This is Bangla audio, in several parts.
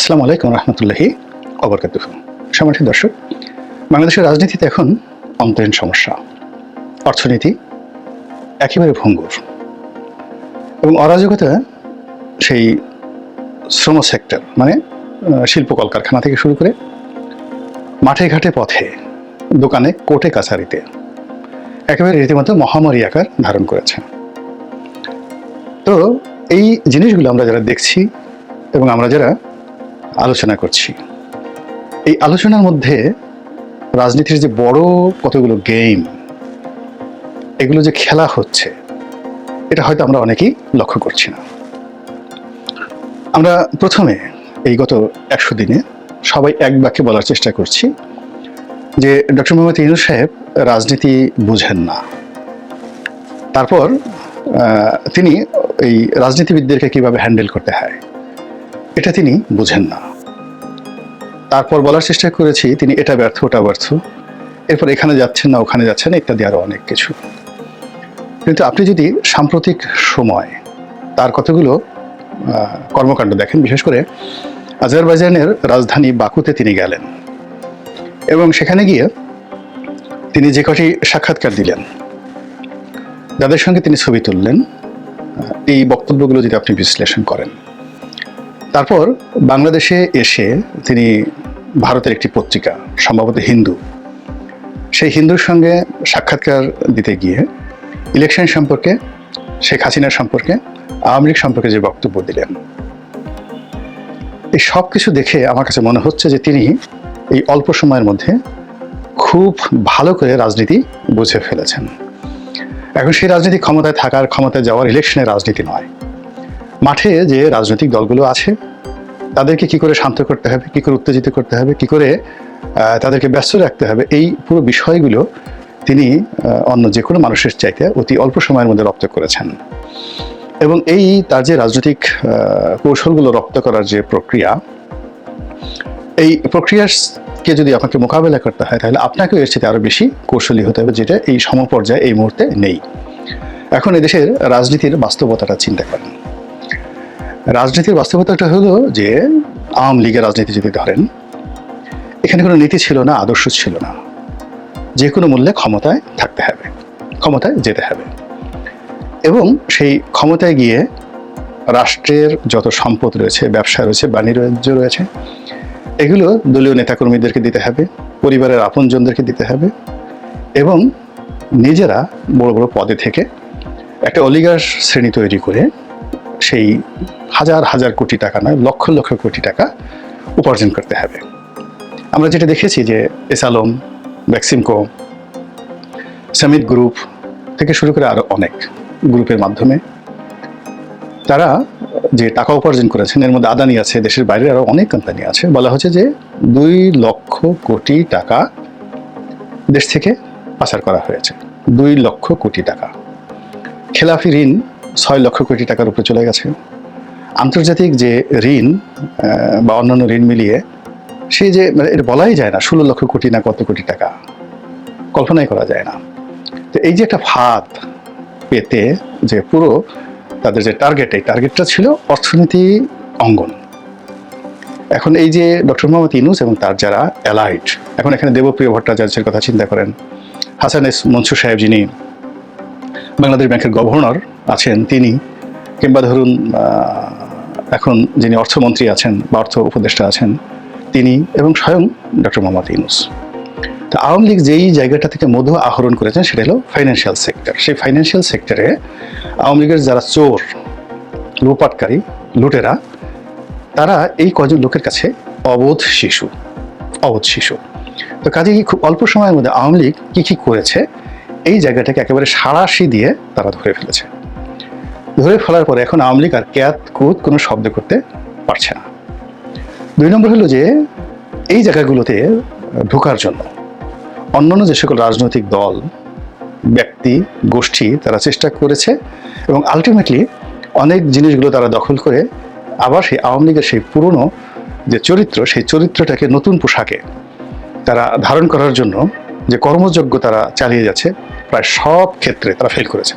আসসালামু আলাইকুম রহমতুল্লাহি ওবরকাতুহু। সম্মানিত দর্শক, বাংলাদেশের রাজনীতিতে এখন অন্তরীণ সমস্যা, অর্থনীতি একেবারে ভঙ্গুর এবং অরাজকতা সেই শ্রম সেক্টর মানে শিল্প কলকারখানা থেকে শুরু করে মাঠে ঘাটে পথে দোকানে কোর্টে কাছারিতে একেবারে রীতিমতো মহামারী আকার ধারণ করেছে। তো এই জিনিসগুলো আমরা যারা দেখছি এবং আমরা যারা আলোচনা করছি, এই আলোচনার মধ্যে রাজনীতির যে বড় কতগুলো গেম এগুলো যে খেলা হচ্ছে, এটা হয়তো আমরা অনেকেই লক্ষ্য করছি না। আমরা প্রথমে এই গত 100 দিনে সবাই এক বাক্যে বলার চেষ্টা করছি যে ডক্টর মোহাম্মদ ইউনূস সাহেব রাজনীতি বুঝেন না। তারপর তিনি এই রাজনীতিবিদদেরকে কিভাবে হ্যান্ডেল করতে হয় এটা তিনি বুঝেন না। তারপর বলার চেষ্টা করেছি তিনি এটা ব্যর্থ ওটা ব্যর্থ, এরপর এখানে যাচ্ছেন না ওখানে যাচ্ছেন ইত্যাদি আরো অনেক কিছু। কিন্তু আপনি যদি সাম্প্রতিক সময় তার কতগুলো কর্মকাণ্ড দেখেন, বিশেষ করে আজারবাইজানের রাজধানী বাকুতে তিনি গেলেন এবং সেখানে গিয়ে তিনি যে কটি সাক্ষাৎকার দিলেন, যাদের সঙ্গে তিনি ছবি তুললেন, এই বক্তব্যগুলো যদি আপনি বিশ্লেষণ করেন, তারপর বাংলাদেশে এসে তিনি ভারতের একটি পত্রিকা, সম্ভবত হিন্দু, সেই হিন্দুর সঙ্গে সাক্ষাৎকার দিতে গিয়ে ইলেকশন সম্পর্কে, শেখ হাসিনা সম্পর্কে, আওয়ামী লীগ সম্পর্কে যে বক্তব্য দিলেন, এই সব কিছু দেখে আমার কাছে মনে হচ্ছে যে তিনি এই অল্প সময়ের মধ্যে খুব ভালো করে রাজনীতি বুঝে ফেলেছেন। এখন সেই রাজনীতি ক্ষমতায় থাকার, ক্ষমতায় যাওয়ার, ইলেকশনের রাজনীতি নয়। মাঠে যে রাজনৈতিক দলগুলো আছে তাদেরকে কি করে শান্ত করতে হবে, কি করে উত্তেজিত করতে হবে, কি করে তাদেরকে ব্যস্ত রাখতে হবে, এই পুরো বিষয়গুলো তিনি অন্য যে কোনো মানুষের চাইতে অতি অল্প সময়ের মধ্যে রপ্ত করেছেন। এবং এই তার যে রাজনৈতিক কৌশলগুলো রপ্ত করার যে প্রক্রিয়া, এই প্রক্রিয়াকে যদি আপনাকে মোকাবেলা করতে হয় তাহলে আপনাকেও এর সাথে আরো বেশি কৌশলী হতে হবে, যেটা এই সমপর্যায়ে এই মুহূর্তে নেই। এখন এদেশের রাজনীতির বাস্তবতাটা চিন্তা করেন। রাজনীতির বাস্তবতাটা হলো যে আওয়ামী লীগের রাজনীতি যদি ধরেন, এখানে কোনো নীতি ছিল না, আদর্শ ছিল না, যে কোনো মূল্যে ক্ষমতায় থাকতে হবে, ক্ষমতায় যেতে হবে এবং সেই ক্ষমতায় গিয়ে রাষ্ট্রের যত সম্পদ রয়েছে, ব্যবসা রয়েছে, বাণিজ্য রয়েছে, এগুলো দলীয় নেতাকর্মীদেরকে দিতে হবে, পরিবারের আপনজনদেরকে দিতে হবে এবং নিজেরা বড় বড় পদে থেকে একটা অলিগার শ্রেণী তৈরি করে সেই হাজার হাজার কোটি টাকা নয়, লক্ষ লক্ষ কোটি টাকা উপার্জন করতে হবে। আমরা যেটা দেখেছি যে S Alam, Beximco, summit group থেকে শুরু করে আরো অনেক গ্রুপের মাধ্যমে তারা যে টাকা উপার্জন করেছেন, এর মধ্যে আদানি আছে, দেশের বাইরে আরো অনেক কোম্পানি আছে। বলা হচ্ছে যে 2 লক্ষ কোটি টাকা দেশ থেকে পাচার করা হয়েছে। 2 লক্ষ কোটি টাকা। খেলাফি ঋণ 6 লক্ষ কোটি টাকার উপরে চলে গেছে। আন্তর্জাতিক যে ঋণ বা অন্যান্য ঋণ মিলিয়ে সেই যে এটা বলাই যায় না 16 লক্ষ কোটি না কত কোটি টাকা, কল্পনাই করা যায় না। তো এই যে একটা ফাঁদ পেতে যে পুরো তাদের যে টার্গেট, এই টার্গেটটা ছিল অর্থনীতি অঙ্গন। এখন এই যে ডক্টর মোহাম্মদ ইউনূস এবং তার যারা অ্যালাইড, এখন এখানে দেবপ্রিয় ভট্টাচার্যের কথা চিন্তা করেন, হাসান এস মনসুর সাহেব যিনি বাংলাদেশ ব্যাংকের গভর্নর আছেন তিনি, কিংবা ধরুন এখন যিনি অর্থমন্ত্রী আছেন বা অর্থ উপদেষ্টা আছেন তিনি, এবং স্বয়ং ডক্টর মোহাম্মদ ইউনূস। তো আওয়ামী লীগ যেই জায়গাটা থেকে মধু আহরণ করেছেন সেটা হলো ফাইন্যান্সিয়াল সেক্টর। সেই ফাইন্যান্সিয়াল সেক্টরে আওয়ামী লীগের যারা চোর, লুটপাটকারী, লুটেরা, তারা এই কজন লোকের কাছে অবোধ শিশু। তো কাজেই খুব অল্প সময়ের মধ্যে আওয়ামী লীগ কি করেছে এই জায়গাটাকে একেবারে সাঁড়াশি দিয়ে তারা ধরে ফেলেছে। ধরে ফেলার পরে এখন আওয়ামী লীগ আর ক্যাত কুত কোনো শব্দ করতে পারছে না। 2 নম্বর হলো যে এই জায়গাগুলোতে ঢোকার জন্য অন্যান্য যে সকল রাজনৈতিক দল, ব্যক্তি, গোষ্ঠী তারা চেষ্টা করেছে এবং আলটিমেটলি অনেক জিনিসগুলো তারা দখল করে আবার সেই আওয়ামী লীগের সেই পুরনো যে চরিত্র, সেই চরিত্রটাকে নতুন পোশাকে তারা ধারণ করার জন্য যে কর্মযজ্ঞ তারা চালিয়ে যাচ্ছে, প্রায় সব ক্ষেত্রে তারা ফেল করেছে।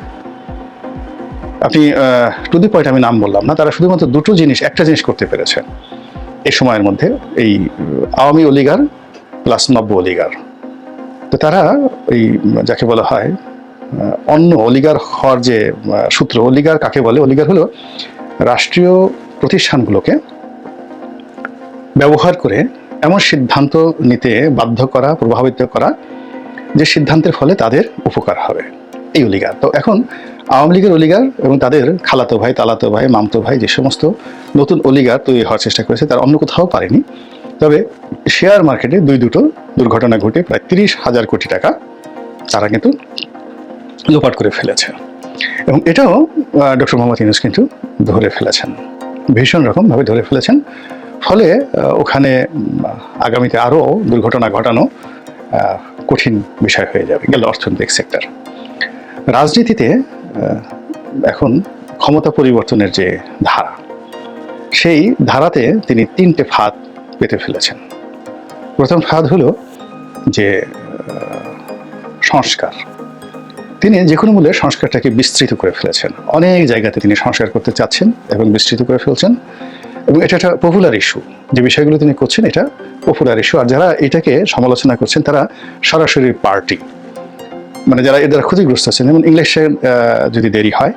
আপনি টু দি পয়েন্ট আমি নাম বললাম না, তারা শুধুমাত্র একটা জিনিস করতে পেরেছে, এই সময়ের মধ্যে এই আওয়ামী অলিগার প্লাস নব্য অলিগার। তো তারা এই যাকে বলা হয় অন্য অলিগার হওয়ার যে সূত্র, অলিগার কাকে বলে? অলিগার হলো রাষ্ট্রীয় প্রতিষ্ঠানগুলোকে ব্যবহার করে এমন সিদ্ধান্ত নিতে বাধ্য করা, প্রভাবিত করা যে সিদ্ধান্তের ফলে তাদের উপকার হবে, এই অলিগার। তো এখন আওয়ামী লীগের অলিগার এবং তাদের খালাতো ভাই, তালাতো ভাই, মামতো ভাই যে সমস্ত নতুন অলিগার তৈরি হওয়ার চেষ্টা করেছে, তার অন্য কোথাও পারেনি। তবে শেয়ার মার্কেটে দুটো দুর্ঘটনা ঘটে প্রায় 30,000 কোটি টাকা তারা কিন্তু লোপাট করে ফেলেছে। এবং এটাও ডক্টর মোহাম্মদ ইউনূস কিন্তু ধরে ফেলেছেন, ভীষণ রকমভাবে ধরে ফেলেছেন। ফলে ওখানে আগামীতে আরও দুর্ঘটনা ঘটানো কঠিন বিষয় হয়ে যাবে। গেল অর্থনৈতিক সেক্টর। রাজনীতিতে এখন ক্ষমতা পরিবর্তনের যে ধারা, সেই ধারাতে তিনি 3টে ফাঁদ পেতে ফেলেছেন। প্রথম ফাঁদ হলো যে সংস্কার। তিনি যে কোনো মূল্যে সংস্কারটাকে বিস্তৃত করে ফেলেছেন। অনেক জায়গাতে তিনি সংস্কার করতে চাচ্ছেন এবং বিস্তৃত করে ফেলছেন। এবং এটা একটা পপুলার ইস্যু, যে বিষয়গুলো তিনি করছেন এটা পপুলার ইস্যু। আর যারা এটাকে সমালোচনা করছেন তারা সরাসরি পার্টি, মানে যারা এর দ্বারা ক্ষতিগ্রস্ত আছেন। যেমন ইংলিশে যদি দেরি হয়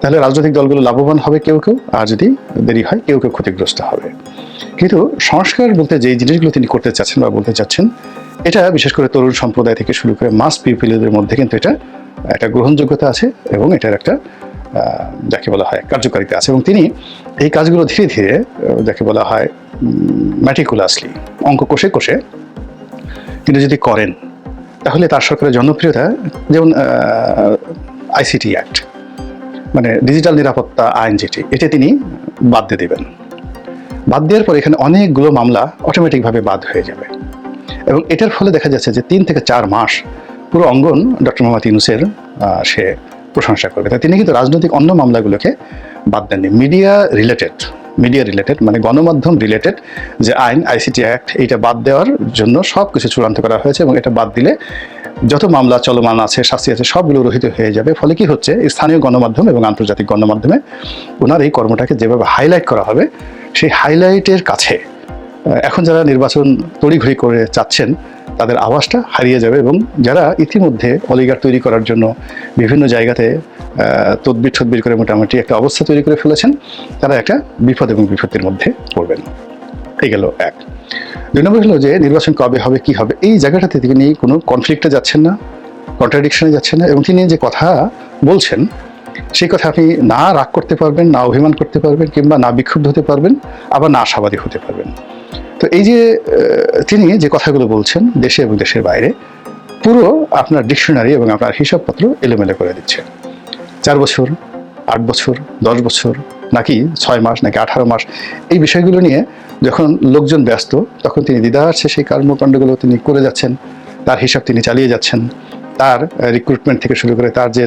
তাহলে রাজনৈতিক দলগুলো লাভবান হবে কেউ কেউ, আর যদি দেরি হয় কেউ কেউ ক্ষতিগ্রস্ত হবে। কিন্তু সংস্কার বলতে যে জিনিসগুলো তিনি করতে চাচ্ছেন বা বলতে চাচ্ছেন, এটা বিশেষ করে তরুণ সম্প্রদায় থেকে শুরু করে মাস পিপলদের মধ্যে কিন্তু এটা একটা গ্রহণযোগ্যতা আছে এবং এটার একটা যাকে বলা হয় কার্যকারিতা আছে। এবং তিনি এই কাজগুলো ধীরে ধীরে যাকে বলা হয় ম্যাটিকুলাসলি অঙ্ক কষে কষে তিনি যদি করেন, তাহলে তার সরকারের জনপ্রিয়তা, যেমন আইসিটি অ্যাক্ট মানে ডিজিটাল নিরাপত্তা আইন যেটি, এটা তিনি বাদ দিয়ে দেবেন। বাদ দেওয়ার পর এখানে অনেকগুলো মামলা অটোমেটিকভাবে বাদ হয়ে যাবে। এবং এটার ফলে দেখা যাচ্ছে যে 3 থেকে 4 মাস পুরো অঙ্গন ডক্টর মোহাম্মদ ইউনূসের সে প্রশংসা করবে। তাই তিনি কিন্তু রাজনৈতিক অন্য মামলাগুলোকে বাদ দেননি। মিডিয়া রিলেটেড মানে গণমাধ্যম রিলেটেড যে আইন আইসিটি অ্যাক্ট, এইটা বাদ দেওয়ার জন্য সব কিছু চূড়ান্ত করা হয়েছে। এবং এটা বাদ দিলে যত মামলা চলমান আছে, শাস্তি আছে, সবগুলো রহিত হয়ে যাবে। ফলে কি হচ্ছে, স্থানীয় গণমাধ্যম এবং আন্তর্জাতিক গণমাধ্যমে ওনার এই কর্মটাকে যেভাবে হাইলাইট করা হবে, সেই হাইলাইটের কাছে এখন যারা নির্বাচন তড়িঘড়ি করে চাচ্ছেন তাদের আওয়াজটা হারিয়ে যাবে। এবং যারা ইতিমধ্যে অলিগার তৈরি করার জন্য বিভিন্ন জায়গাতে তদবির করে মোটামুটি একটা অবস্থা তৈরি করে ফেলেছেন, তারা একটা বিপদ এবং বিপত্তির মধ্যে পড়বেন। এই গেল এক। 2 নম্বর হলো যে নির্বাচন কবে হবে, কি হবে, এই জায়গাটাতে তিনি কোনো কনফ্লিক্টে যাচ্ছেন না, কন্ট্রাডিকশনে যাচ্ছেন না। এবং তিনি যে কথা বলছেন সেই কথা আপনি না রাগ করতে পারবেন, না অভিমান করতে পারবেন, কিংবা না বিক্ষুব্ধ হতে পারবেন, আবার না আশাবাদী হতে পারবেন। তো এই যে তিনি যে কথাগুলো বলছেন দেশে এবং দেশের বাইরে, পুরো আপনার ডিকশনারি এবং আপনার হিসাবপত্র এলোমেলো করে দিচ্ছে। 4 বছর, 8 বছর, 10 বছর, নাকি 6 মাস, নাকি 18 মাস, এই বিষয়গুলো নিয়ে যখন লোকজন ব্যস্ত, তখন তিনি দ্বিধার সেই কর্মকাণ্ডগুলো তিনি করে যাচ্ছেন। তার হিসাব তিনি চালিয়ে যাচ্ছেন। তার রিক্রুটমেন্ট থেকে শুরু করে তার যে